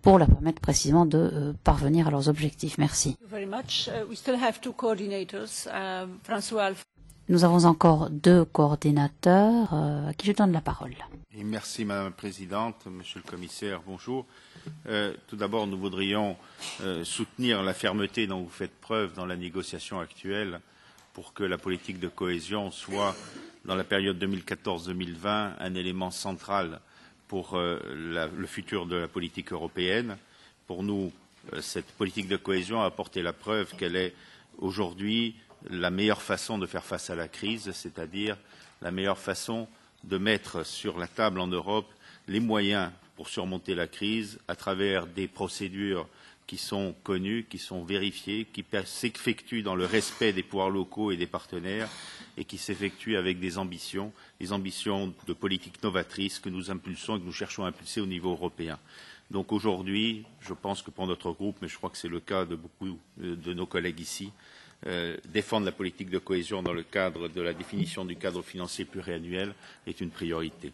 pour leur permettre précisément de parvenir à leurs objectifs. Merci. Nous avons encore deux coordinateurs à qui je donne la parole. Et merci Madame la Présidente, Monsieur le Commissaire, bonjour. Tout d'abord, nous voudrions soutenir la fermeté dont vous faites preuve dans la négociation actuelle pour que la politique de cohésion soit, dans la période 2014-2020, un élément central pour le futur de la politique européenne. Pour nous, cette politique de cohésion a apporté la preuve qu'elle est aujourd'hui la meilleure façon de faire face à la crise, c'est-à-dire la meilleure façon de mettre sur la table en Europe les moyens pour surmonter la crise à travers des procédures qui sont connues, qui sont vérifiées, qui s'effectuent dans le respect des pouvoirs locaux et des partenaires et qui s'effectuent avec des ambitions de politique novatrice que nous impulsons et que nous cherchons à impulser au niveau européen. Donc aujourd'hui, je pense que pour notre groupe, mais je crois que c'est le cas de beaucoup de nos collègues ici, défendre la politique de cohésion dans le cadre de la définition du cadre financier pluriannuel est une priorité.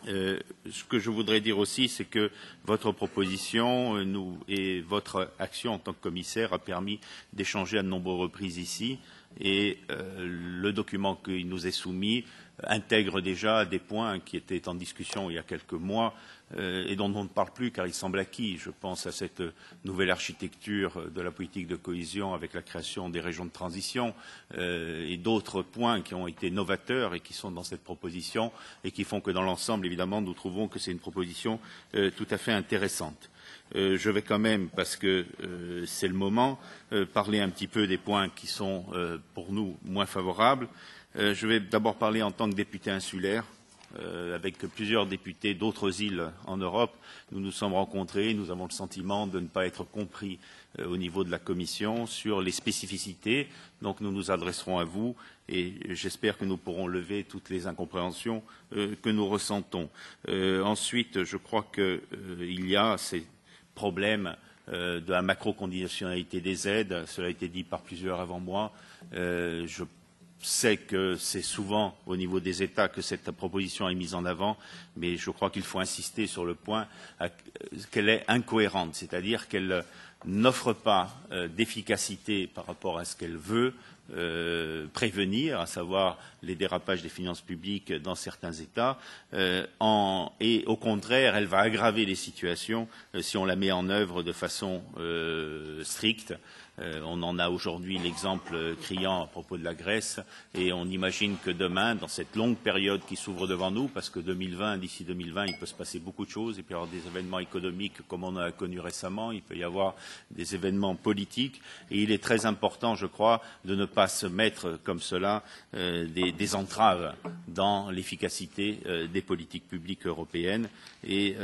Ce que je voudrais dire aussi, c'est que votre proposition et votre action en tant que commissaire a permis d'échanger à de nombreuses reprises ici et le document qui nous est soumis intègre déjà des points qui étaient en discussion il y a quelques mois et dont on ne parle plus car ils semblent acquis. Je pense à cette nouvelle architecture de la politique de cohésion avec la création des régions de transition et d'autres points qui ont été novateurs et qui sont dans cette proposition et qui font que dans l'ensemble, évidemment, nous trouvons que c'est une proposition tout à fait intéressante. Je vais quand même, parce que c'est le moment, parler un petit peu des points qui sont pour nous moins favorables. Je vais d'abord parler en tant que député insulaire. Avec plusieurs députés d'autres îles en Europe, nous nous sommes rencontrés, nous avons le sentiment de ne pas être compris au niveau de la Commission sur les spécificités. Donc nous nous adresserons à vous et j'espère que nous pourrons lever toutes les incompréhensions que nous ressentons. Ensuite, je crois qu'il y a ces problèmes de la macro-conditionnalité des aides. Cela a été dit par plusieurs avant moi. Je sais que c'est souvent au niveau des États que cette proposition est mise en avant, mais je crois qu'il faut insister sur le point qu'elle est incohérente, c'est-à-dire qu'elle n'offre pas d'efficacité par rapport à ce qu'elle veut prévenir, à savoir les dérapages des finances publiques dans certains États, et au contraire, elle va aggraver les situations si on la met en œuvre de façon stricte. On en a aujourd'hui l'exemple criant à propos de la Grèce et on imagine que demain, dans cette longue période qui s'ouvre devant nous, parce que d'ici 2020, il peut se passer beaucoup de choses, il peut y avoir des événements économiques comme on en a connu récemment, il peut y avoir des événements politiques et il est très important, je crois, de ne pas se mettre comme cela des entraves dans l'efficacité des politiques publiques européennes et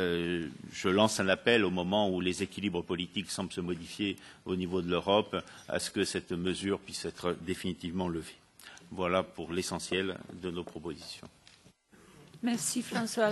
je lance un appel au moment où les équilibres politiques semblent se modifier au niveau de l'Europe à ce que cette mesure puisse être définitivement levée. Voilà pour l'essentiel de nos propositions. Merci François.